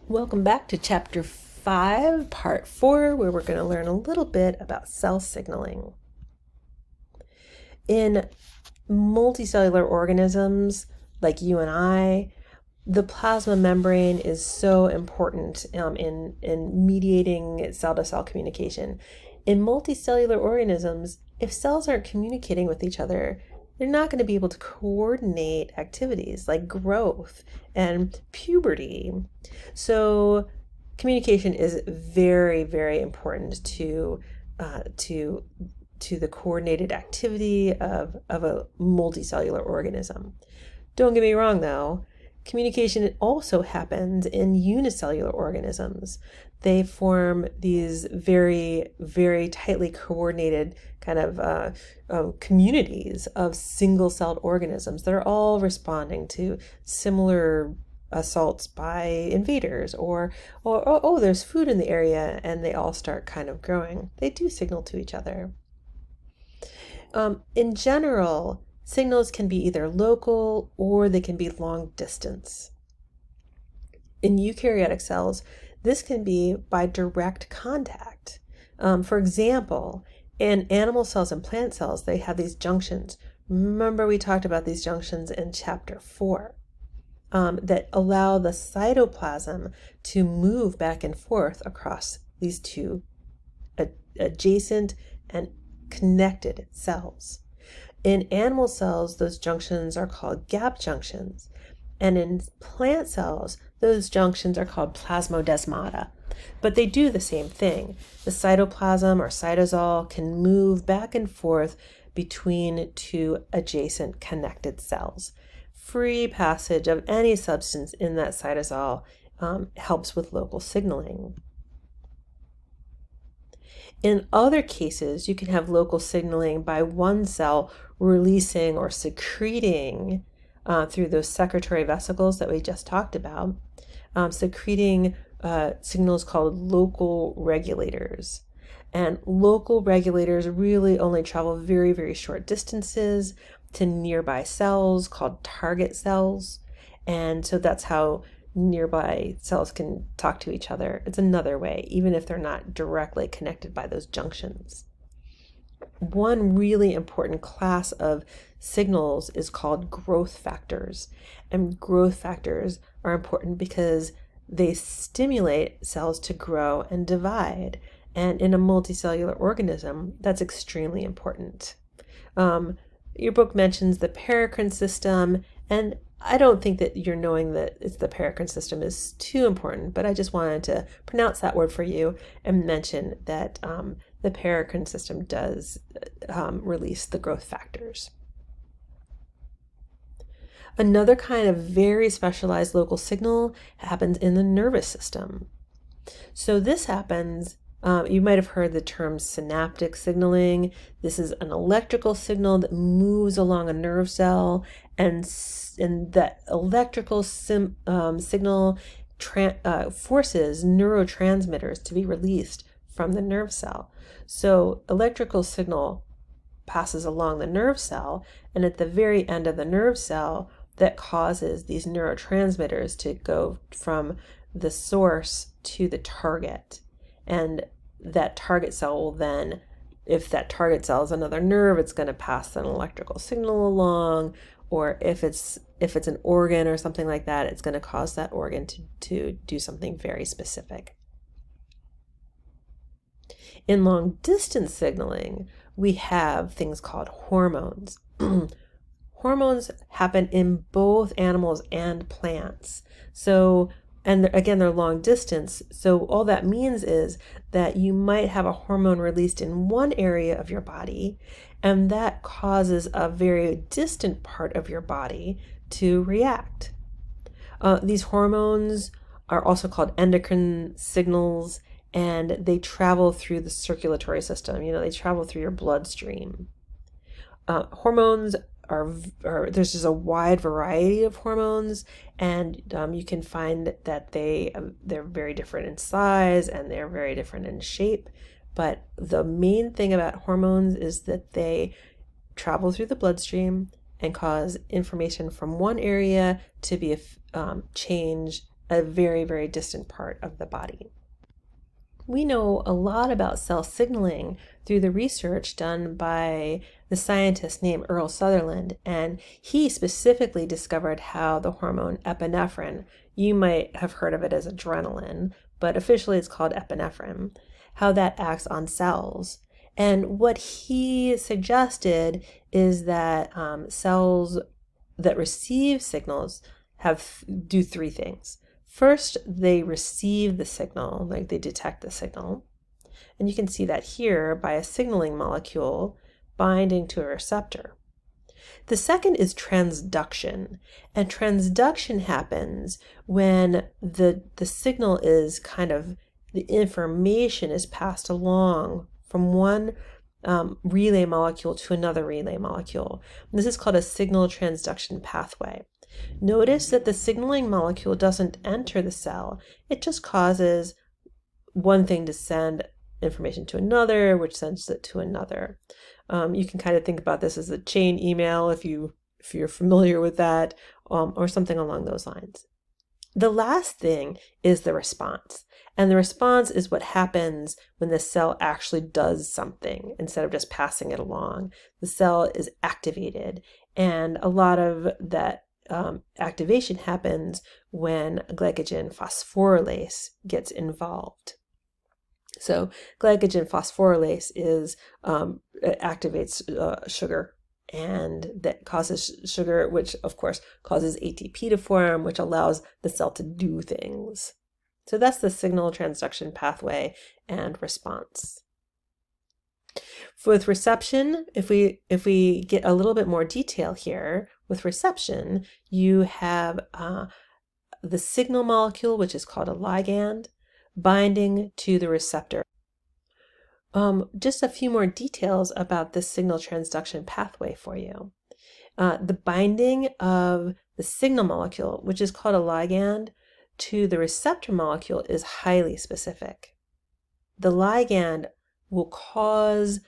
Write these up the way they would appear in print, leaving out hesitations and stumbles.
Welcome back to Chapter 5, Part 4, where we're going to learn a little bit about cell signaling. In multicellular organisms like you and I, the plasma membrane is so important in mediating cell-to-cell communication. In multicellular organisms, if cells aren't communicating with each other, they're not going to be able to coordinate activities like growth and puberty. So communication is very, very important to the coordinated activity of a multicellular organism. Don't get me wrong, though. Communication also happens in unicellular organisms. They form these very, very tightly coordinated kind of communities of single-celled organisms that are all responding to similar assaults by invaders, or oh, there's food in the area, and they all start kind of growing. They do signal to each other. In general, signals can be either local or they can be long distance. In eukaryotic cells, this can be by direct contact. For example, in animal cells and plant cells, they have these junctions. Remember, we talked about these junctions in Chapter 4 that allow the cytoplasm to move back and forth across these two adjacent and connected cells. In animal cells, those junctions are called gap junctions. And in plant cells, those junctions are called plasmodesmata. But they do the same thing. The cytoplasm or cytosol can move back and forth between two adjacent connected cells. Free passage of any substance in that cytosol helps with local signaling. In other cases, you can have local signaling by one cell releasing or secreting through those secretory vesicles that we just talked about, secreting signals called local regulators. And local regulators really only travel very, very short distances to nearby cells called target cells. And so that's how nearby cells can talk to each other. It's another way, even if they're not directly connected by those junctions. One really important class of signals is called growth factors. And growth factors are important because they stimulate cells to grow and divide. And in a multicellular organism, that's extremely important. Your book mentions the paracrine system, and I don't think that you're knowing that it's the paracrine system is too important, but I just wanted to pronounce that word for you and mention that the paracrine system does release the growth factors. Another kind of very specialized local signal happens in the nervous system. So this happens, you might have heard the term synaptic signaling. This is an electrical signal that moves along a nerve cell, and that electrical signal forces neurotransmitters to be released from the nerve cell. So electrical signal passes along the nerve cell, and at the very end of the nerve cell, that causes these neurotransmitters to go from the source to the target. And that target cell will then, if that target cell is another nerve, it's going to pass an electrical signal along, or if it's an organ or something like that, it's going to cause that organ to do something very specific. In long distance signaling, we have things called hormones. Hormones happen in both animals and plants. So, and again, they're long distance. So all that means is that you might have a hormone released in one area of your body, and that causes a very distant part of your body to react. These hormones are also called endocrine signals, and they travel through the circulatory system. They travel through your bloodstream. Hormones there's just a wide variety of hormones, and you can find that they're very different in size and they're very different in shape. But the main thing about hormones is that they travel through the bloodstream and cause information from one area to be changed a very, very distant part of the body. We know a lot about cell signaling through the research done by the scientist named Earl Sutherland, and he specifically discovered how the hormone epinephrine, you might have heard of it as adrenaline, but officially it's called epinephrine, how that acts on cells. And what he suggested is that cells that receive signals do three things. First, they receive the signal, like they detect the signal. And you can see that here by a signaling molecule binding to a receptor. The second is transduction. And transduction happens when the signal is the information is passed along from one relay molecule to another relay molecule. And this is called a signal transduction pathway. Notice that the signaling molecule doesn't enter the cell. It just causes one thing to send information to another, which sends it to another. You can kind of think about this as a chain email if you're familiar with that, or something along those lines. The last thing is the response. And the response is what happens when the cell actually does something instead of just passing it along. The cell is activated, and a lot of that activation happens when glycogen phosphorylase gets involved. So glycogen phosphorylase activates sugar, and that causes sugar, which of course causes ATP to form, which allows the cell to do things. So that's the signal transduction pathway and response. With reception, if we get a little bit more detail here, with reception, you have the signal molecule, which is called a ligand, binding to the receptor. Just a few more details about this signal transduction pathway for you. The binding of the signal molecule, which is called a ligand, to the receptor molecule is highly specific. The ligand will cause,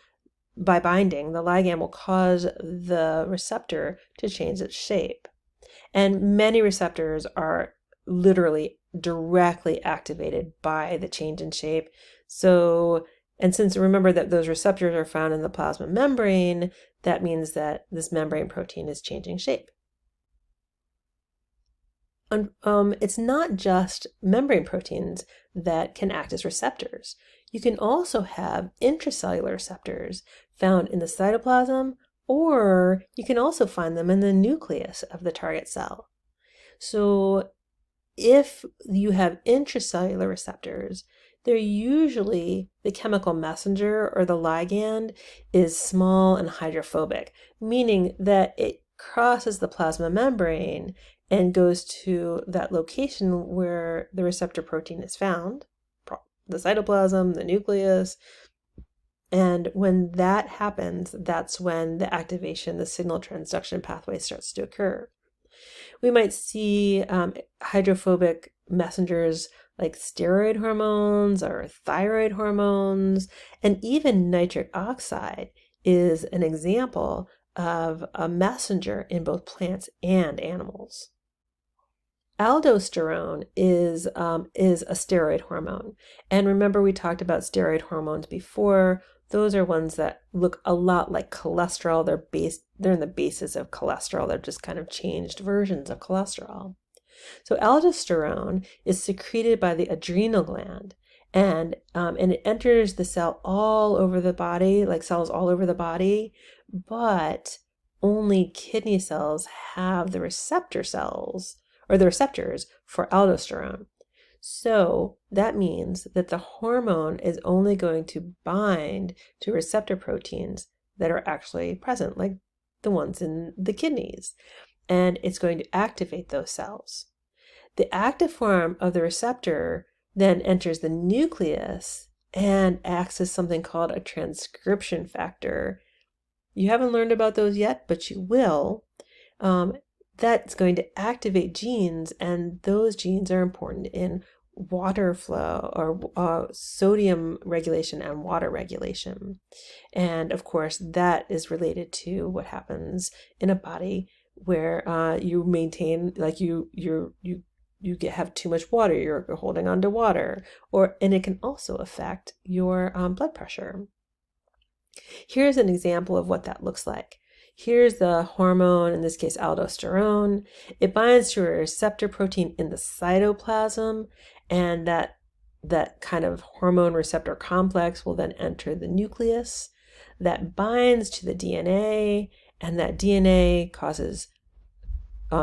by binding, the ligand will cause the receptor to change its shape. And many receptors are literally directly activated by the change in shape. And since remember that those receptors are found in the plasma membrane, that means that this membrane protein is changing shape. It's not just membrane proteins that can act as receptors. You can also have intracellular receptors found in the cytoplasm, or you can also find them in the nucleus of the target cell. So if you have intracellular receptors, they're usually the chemical messenger, or the ligand, is small and hydrophobic, meaning that it crosses the plasma membrane and goes to that location where the receptor protein is found, the cytoplasm, the nucleus. And when that happens, that's when the activation, the signal transduction pathway starts to occur. We might see hydrophobic messengers like steroid hormones or thyroid hormones, and even nitric oxide is an example of a messenger in both plants and animals. Aldosterone is a steroid hormone. And remember, we talked about steroid hormones before. Those are ones that look a lot like cholesterol. They're in the basis of cholesterol. They're just kind of changed versions of cholesterol. So aldosterone is secreted by the adrenal gland, and it enters the cell all over the body, like cells all over the body, but only kidney cells have the receptor cells, or the receptors for aldosterone. So that means that the hormone is only going to bind to receptor proteins that are actually present, like the ones in the kidneys, and it's going to activate those cells. The active form of the receptor then enters the nucleus and acts as something called a transcription factor. You haven't learned about those yet, but you will. That's going to activate genes, and those genes are important in water flow, or sodium regulation and water regulation. And of course, that is related to what happens in a body where you maintain, like you have too much water, you're holding on to water, and it can also affect your blood pressure. Here's an example of what that looks like. Here's the hormone, in this case aldosterone. It binds to a receptor protein in the cytoplasm, and that kind of hormone receptor complex will then enter the nucleus. That binds to the DNA, and that DNA causes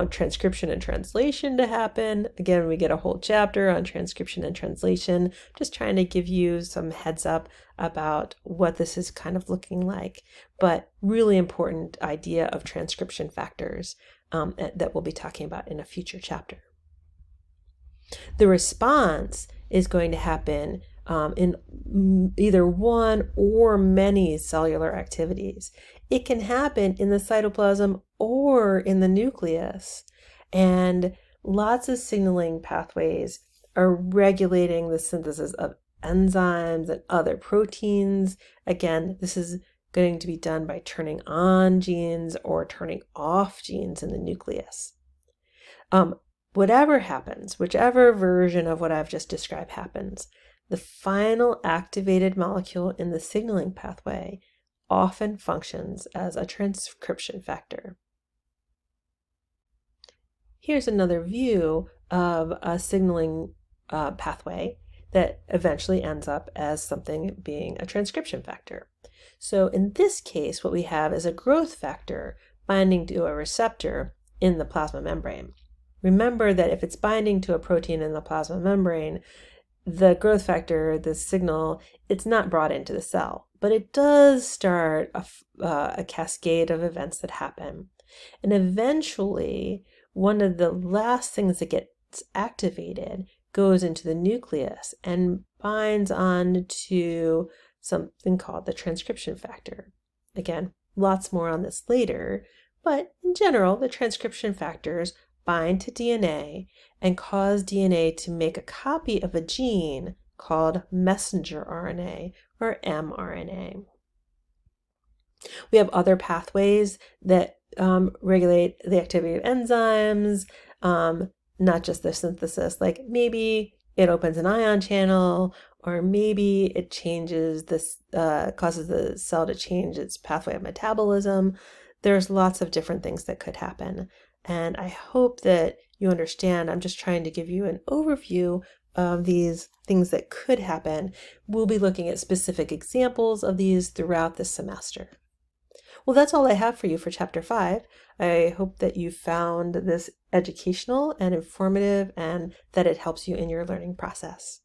transcription and translation to happen. Again, we get a whole chapter on transcription and translation, just trying to give you some heads up about what this is kind of looking like. But really important idea of transcription factors that we'll be talking about in a future chapter. The response is going to happen in either one or many cellular activities. It can happen in the cytoplasm or in the nucleus. And lots of signaling pathways are regulating the synthesis of enzymes and other proteins. Again, this is going to be done by turning on genes or turning off genes in the nucleus. Whatever happens, whichever version of what I've just described happens, the final activated molecule in the signaling pathway often functions as a transcription factor. Here's another view of a signaling pathway that eventually ends up as something being a transcription factor. So in this case, what we have is a growth factor binding to a receptor in the plasma membrane. Remember that if it's binding to a protein in the plasma membrane, the growth factor, the signal, it's not brought into the cell, but it does start a cascade of events that happen. And eventually, one of the last things that gets activated goes into the nucleus and binds on to something called the transcription factor. Again, lots more on this later, but in general, the transcription factors bind to DNA and cause DNA to make a copy of a gene called messenger RNA or mRNA. We have other pathways that regulate the activity of enzymes, not just their synthesis, like maybe it opens an ion channel, or maybe it changes this, causes the cell to change its pathway of metabolism. There's lots of different things that could happen. And I hope that you understand, I'm just trying to give you an overview of these things that could happen. We'll be looking at specific examples of these throughout this semester. Well, that's all I have for you for Chapter 5. I hope that you found this educational and informative and that it helps you in your learning process.